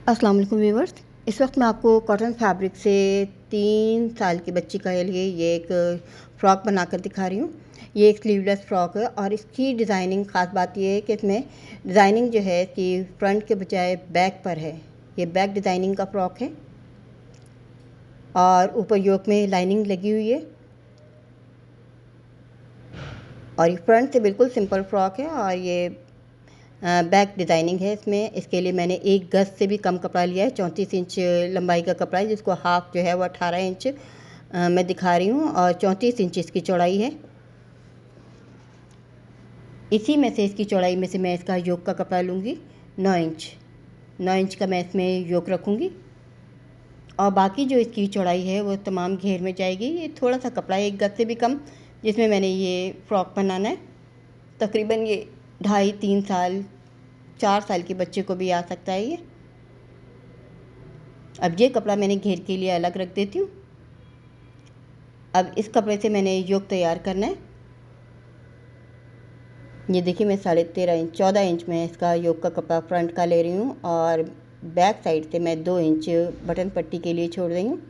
अस्सलाम वालेकुम व्यूवर्स। इस वक्त मैं आपको कॉटन फैब्रिक से 3 साल की बच्ची के लिए ये एक फ़्रॉक बनाकर दिखा रही हूँ। ये एक स्लीवलेस फ़्रॉक है और इसकी डिज़ाइनिंग ख़ास बात ये है कि इसमें डिज़ाइनिंग जो है कि फ्रंट के बजाय बैक पर है। ये बैक डिज़ाइनिंग का फ़्रॉक है और ऊपर योक में लाइनिंग लगी हुई है और ये फ्रंट से बिल्कुल सिंपल फ़्रॉक है और ये बैक डिज़ाइनिंग है इसमें। इसके लिए मैंने 1 गज से भी कम कपड़ा लिया है। 34 इंच लंबाई का कपड़ा है, जिसको हाफ जो है वो 18 इंच मैं दिखा रही हूँ और 34 इंच इसकी चौड़ाई है। इसी में से इसकी चौड़ाई में से मैं इसका योक का कपड़ा लूँगी 9 इंच का मैं इसमें योक रखूँगी और बाकी जो इसकी चौड़ाई है वो तमाम घेर में जाएगी। ये थोड़ा सा कपड़ा है 1 गज से भी कम, जिसमें मैंने ये फ़्रॉक बनाना है। तकरीबन ये 2.5-3 साल 4 साल के बच्चे को भी आ सकता है ये। अब ये कपड़ा मैंने घेर के लिए अलग रख देती हूँ। अब इस कपड़े से मैंने योक तैयार करना है। ये देखिए मैं 14 इंच में इसका योक का कपड़ा फ्रंट का ले रही हूँ और बैक साइड से मैं 2 इंच बटन पट्टी के लिए छोड़ रही हूँ।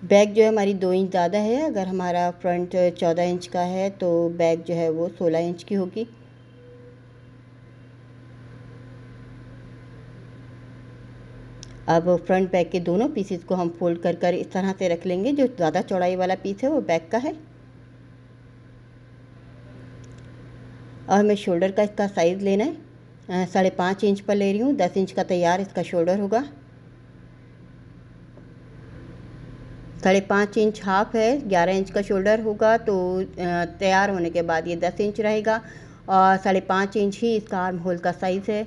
बैक जो है हमारी 2 इंच ज़्यादा है। अगर हमारा फ्रंट 14 इंच का है तो बैक जो है वो 16 इंच की होगी। अब फ्रंट बैक के दोनों पीसेस को हम फोल्ड कर इस तरह से रख लेंगे। जो ज़्यादा चौड़ाई वाला पीस है वो बैक का है और हमें शोल्डर का इसका साइज़ लेना है। 5.5 इंच पर ले रही हूँ। 10 इंच का तैयार इसका शोल्डर होगा। 5.5 इंच हाफ है, 11 इंच का शोल्डर होगा तो तैयार होने के बाद ये 10 इंच रहेगा और 5.5 इंच ही इसका आर्म होल का साइज़ है।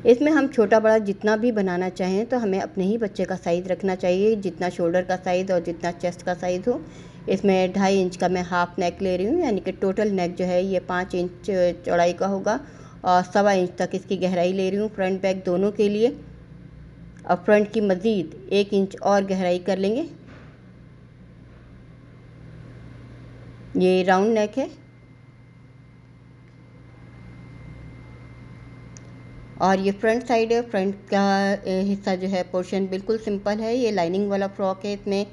इसमें हम छोटा बड़ा जितना भी बनाना चाहें तो हमें अपने ही बच्चे का साइज़ रखना चाहिए, जितना शोल्डर का साइज़ और जितना चेस्ट का साइज़ हो। इसमें 2.5 इंच का मैं हाफ़ नेक ले रही हूँ, यानी कि टोटल नेक जो है ये 5 इंच चौड़ाई का होगा और 1.25 इंच तक इसकी गहराई ले रही हूँ फ्रंट बैक दोनों के लिए। अब फ्रंट की मज़ीद 1 इंच और गहराई कर लेंगे। ये राउंड नेक है और ये फ्रंट साइड है। फ्रंट का हिस्सा जो है पोर्शन बिल्कुल सिंपल है। ये लाइनिंग वाला फ़्रॉक है, इसमें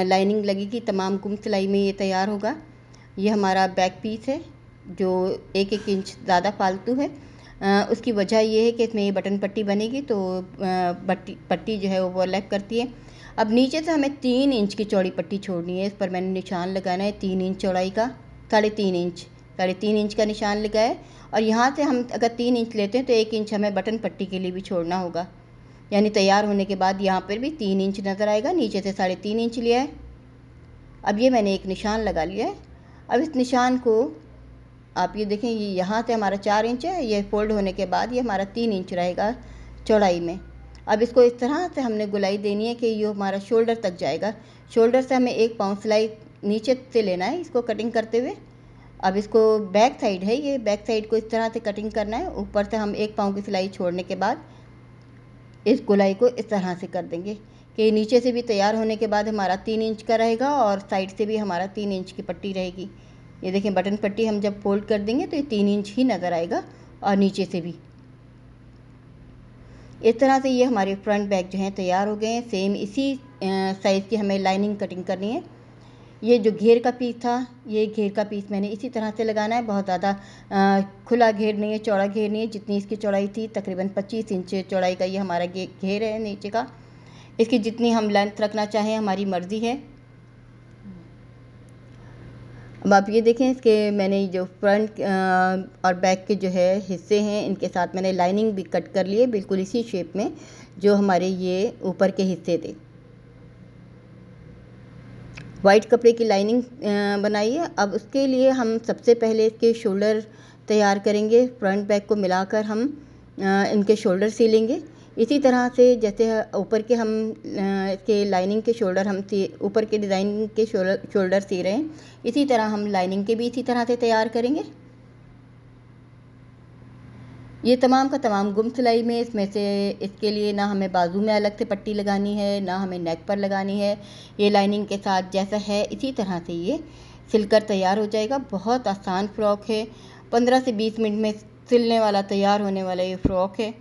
लाइनिंग लगेगी, तमाम गुम सिलाई में ये तैयार होगा। ये हमारा बैक पीस है जो 1-1 इंच ज़्यादा फालतू है। उसकी वजह ये है कि इसमें ये बटन पट्टी बनेगी तो पट्टी जो है वो ओवरलैप करती है। अब नीचे से हमें 3 इंच की चौड़ी पट्टी छोड़नी है। इस पर मैंने निशान लगाना है 3 इंच चौड़ाई का, 3.5 इंच का निशान लगाए और यहाँ से हम अगर 3 इंच लेते हैं तो 1 इंच हमें बटन पट्टी के लिए भी छोड़ना होगा। यानी तैयार होने के बाद यहाँ पर भी 3 इंच नज़र आएगा। नीचे से 3.5 इंच लिया है। अब ये मैंने एक निशान लगा लिया है। अब इस निशान को आप ये देखें, ये यहाँ से हमारा 4 इंच है, ये फोल्ड होने के बाद ये हमारा 3 इंच रहेगा चौड़ाई में। अब इसको इस तरह से हमने गुलाई देनी है कि ये हमारा शोल्डर तक जाएगा। शोल्डर से हमें 1 पाँव सिलाई नीचे से लेना है इसको कटिंग करते हुए। अब इसको बैक साइड है, ये बैक साइड को इस तरह से कटिंग करना है। ऊपर से हम 1 पाँव की सिलाई छोड़ने के बाद इस गुलाई को इस तरह से कर देंगे कि नीचे से भी तैयार होने के बाद हमारा 3 इंच का रहेगा और साइड से भी हमारा 3 इंच की पट्टी रहेगी। ये देखें बटन पट्टी हम जब फोल्ड कर देंगे तो ये 3 इंच ही नज़र आएगा और नीचे से भी इस तरह से ये हमारे फ्रंट बैक जो हैं तैयार हो गए हैं। सेम इसी साइज़ की हमें लाइनिंग कटिंग करनी है। ये जो घेर का पीस था, ये घेर का पीस मैंने इसी तरह से लगाना है। बहुत ज़्यादा खुला घेर नहीं है, चौड़ा घेर नहीं है। जितनी इसकी चौड़ाई थी तकरीबन 25 इंच चौड़ाई का ये हमारा घेर है नीचे का। इसकी जितनी हम लेंथ रखना चाहें हमारी मर्ज़ी है। अब आप ये देखें, इसके मैंने जो फ्रंट और बैक के जो है हिस्से हैं इनके साथ मैंने लाइनिंग भी कट कर ली है, बिल्कुल इसी शेप में जो हमारे ये ऊपर के हिस्से थे। वाइट कपड़े की लाइनिंग बनाई है। अब उसके लिए हम सबसे पहले इसके शोल्डर तैयार करेंगे। फ्रंट बैक को मिलाकर हम इनके शोल्डर सिलेंगे। इसी तरह से जैसे ऊपर के हम इसके लाइनिंग के शोल्डर हम ऊपर के डिज़ाइन के शोल्डर सी रहे हैं, इसी तरह हम लाइनिंग के भी इसी तरह से तैयार करेंगे। ये तमाम का तमाम गुम सिलाई में इसमें से इसके लिए ना हमें बाजू में अलग से पट्टी लगानी है, ना हमें नेक पर लगानी है। ये लाइनिंग के साथ जैसा है इसी तरह से ये सिलकर तैयार हो जाएगा। बहुत आसान फ़्रॉक है, 15 से 20 मिनट में सिलने वाला तैयार होने वाला ये फ़्रॉक है।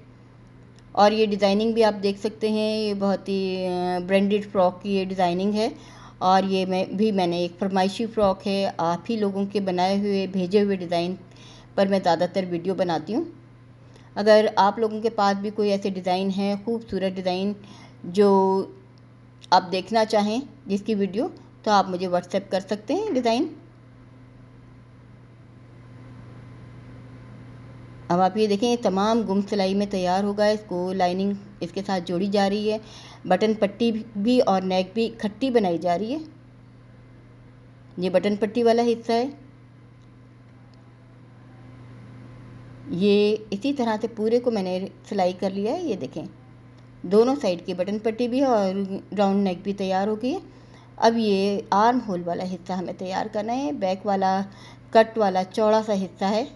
और ये डिज़ाइनिंग भी आप देख सकते हैं, ये बहुत ही ब्रांडेड फ़्रॉक की ये डिज़ाइनिंग है। और ये मैंने एक फरमाइशी फ़्रॉक है, आप ही लोगों के बनाए हुए भेजे हुए डिज़ाइन पर मैं ज़्यादातर वीडियो बनाती हूँ। अगर आप लोगों के पास भी कोई ऐसे डिज़ाइन है, खूबसूरत डिज़ाइन जो आप देखना चाहें जिसकी वीडियो, तो आप मुझे व्हाट्सएप कर सकते हैं डिज़ाइन। अब आप ये देखें, ये तमाम गुम सिलाई में तैयार होगा। इसको लाइनिंग इसके साथ जोड़ी जा रही है, बटन पट्टी भी और नेक भी इकट्ठी बनाई जा रही है। ये बटन पट्टी वाला हिस्सा है। ये इसी तरह से पूरे को मैंने सिलाई कर लिया है। ये देखें, दोनों साइड की बटन पट्टी भी है और राउंड नेक भी तैयार हो गई है। अब ये आर्म होल वाला हिस्सा हमें तैयार करना है। बैक वाला कट वाला चौड़ा सा हिस्सा है।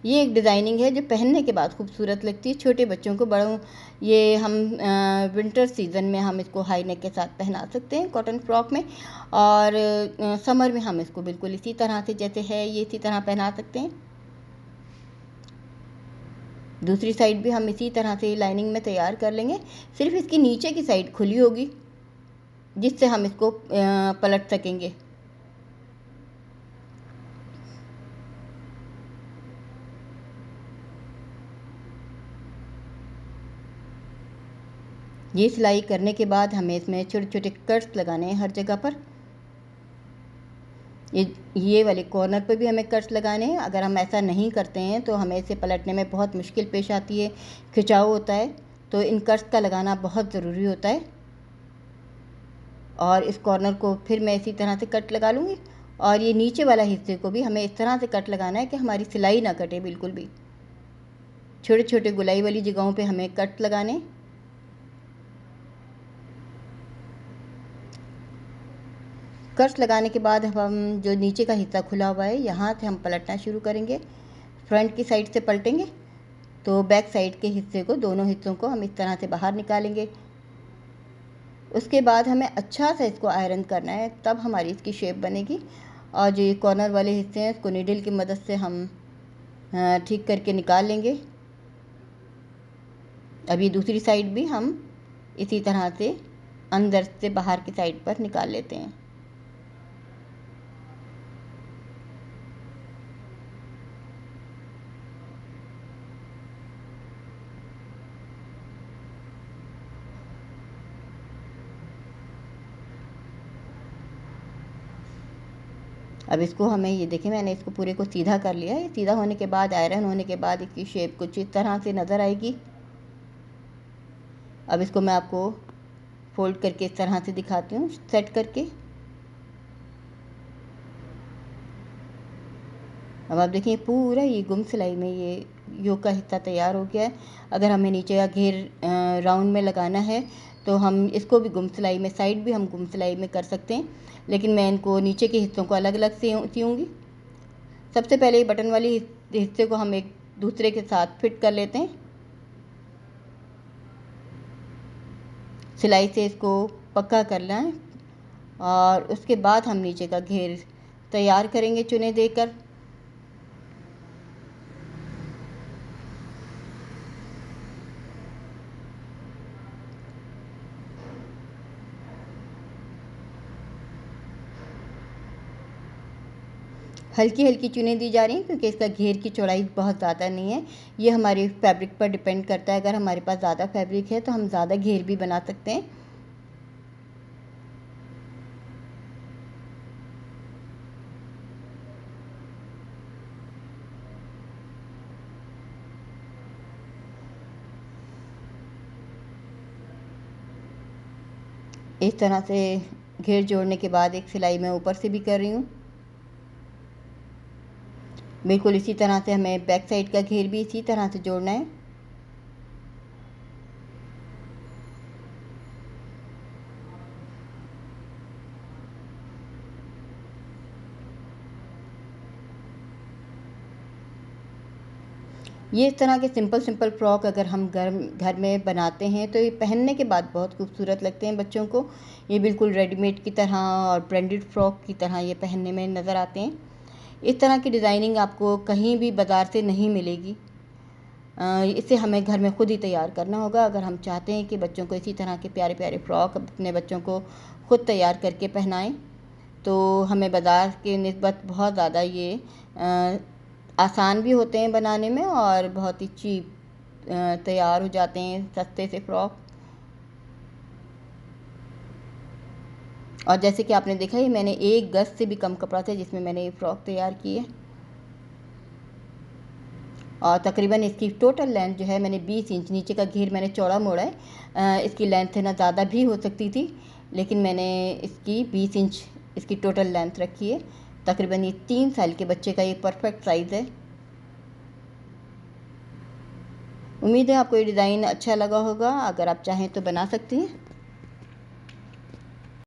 ये एक डिज़ाइनिंग है जो पहनने के बाद खूबसूरत लगती है। छोटे बच्चों को, बड़ों, ये हम विंटर सीज़न में हम इसको हाई नेक के साथ पहना सकते हैं कॉटन फ्रॉक में। और समर में हम इसको बिल्कुल इसी तरह से जैसे है ये इसी तरह पहना सकते हैं। दूसरी साइड भी हम इसी तरह से लाइनिंग में तैयार कर लेंगे। सिर्फ इसकी नीचे की साइड खुली होगी जिससे हम इसको पलट सकेंगे। ये सिलाई करने के बाद हमें इसमें छोटे छोटे कट्स लगाने हैं हर जगह पर। ये वाले कॉर्नर पर भी हमें कट्स लगाने हैं। अगर हम ऐसा नहीं करते हैं तो हमें इसे पलटने में बहुत मुश्किल पेश आती है, खिंचाव होता है, तो इन कट्स का लगाना बहुत ज़रूरी होता है। और इस कॉर्नर को फिर मैं इसी तरह से कट लगा लूँगी। और ये नीचे वाला हिस्से को भी हमें इस तरह से कट लगाना है कि हमारी सिलाई ना कटे बिल्कुल भी। छोटे छोटे गुलाई वाली जगहों पे हमें कट लगाने। कट्स लगाने के बाद अब हम जो नीचे का हिस्सा खुला हुआ है यहाँ से हम पलटना शुरू करेंगे। फ्रंट की साइड से पलटेंगे तो बैक साइड के हिस्से को, दोनों हिस्सों को हम इस तरह से बाहर निकालेंगे। उसके बाद हमें अच्छा सा इसको आयरन करना है, तब हमारी इसकी शेप बनेगी। और जो ये कॉर्नर वाले हिस्से हैं इसको नीडल की मदद से हम ठीक करके निकाल लेंगे। अभी दूसरी साइड भी हम इसी तरह से अंदर से बाहर की साइड पर निकाल लेते हैं। अब इसको हमें, ये देखिए मैंने इसको पूरे को सीधा कर लिया है। सीधा होने के बाद, आयरन होने के बाद इसकी शेप कुछ इस तरह से नज़र आएगी। अब इसको मैं आपको फोल्ड करके इस तरह से दिखाती हूँ, सेट करके। अब आप देखिए पूरा ये गुम सिलाई में ये योग का हिस्सा तैयार हो गया है। अगर हमें नीचे का घेर राउंड में लगाना है तो हम इसको भी गुम सिलाई में, साइड भी हम गुम सिलाई में कर सकते हैं, लेकिन मैं इनको नीचे के हिस्सों को अलग अलग सियूँगी। सबसे पहले बटन वाली हिस्से को हम एक दूसरे के साथ फिट कर लेते हैं। सिलाई से इसको पक्का करना है और उसके बाद हम नीचे का घेर तैयार करेंगे चुने देकर। हल्की हल्की चुनें दी जा रही हैं क्योंकि इसका घेर की चौड़ाई बहुत ज़्यादा नहीं है। ये हमारे फैब्रिक पर डिपेंड करता है। अगर हमारे पास ज़्यादा फैब्रिक है तो हम ज़्यादा घेर भी बना सकते हैं। इस तरह से घेर जोड़ने के बाद एक सिलाई मैं ऊपर से भी कर रही हूँ। बिल्कुल इसी तरह से हमें बैक साइड का घेर भी इसी तरह से जोड़ना है। ये इस तरह के सिंपल फ्रॉक अगर हम घर में बनाते हैं तो ये पहनने के बाद बहुत खूबसूरत लगते हैं बच्चों को। ये बिल्कुल रेडीमेड की तरह और ब्रांडेड फ्रॉक की तरह ये पहनने में नज़र आते हैं। इस तरह की डिज़ाइनिंग आपको कहीं भी बाज़ार से नहीं मिलेगी। इसे हमें घर में खुद ही तैयार करना होगा। अगर हम चाहते हैं कि बच्चों को इसी तरह के प्यारे प्यारे फ्रॉक अपने बच्चों को खुद तैयार करके पहनाएं, तो हमें बाज़ार के निस्बत बहुत ज़्यादा ये आसान भी होते हैं बनाने में और बहुत ही चीप तैयार हो जाते हैं सस्ते से फ्रॉक। और जैसे कि आपने देखा, ये मैंने 1 गज से भी कम कपड़ा था जिसमें मैंने ये फ़्रॉक तैयार की है। और तकरीबन इसकी टोटल लेंथ जो है, मैंने 20 इंच, नीचे का घेर मैंने चौड़ा मोड़ा है। इसकी लेंथ है ना ज़्यादा भी हो सकती थी, लेकिन मैंने इसकी 20 इंच इसकी टोटल लेंथ रखी है। तकरीबन ये 3 साल के बच्चे का ये परफेक्ट साइज़ है। उम्मीद है आपको ये डिज़ाइन अच्छा लगा होगा। अगर आप चाहें तो बना सकती हैं।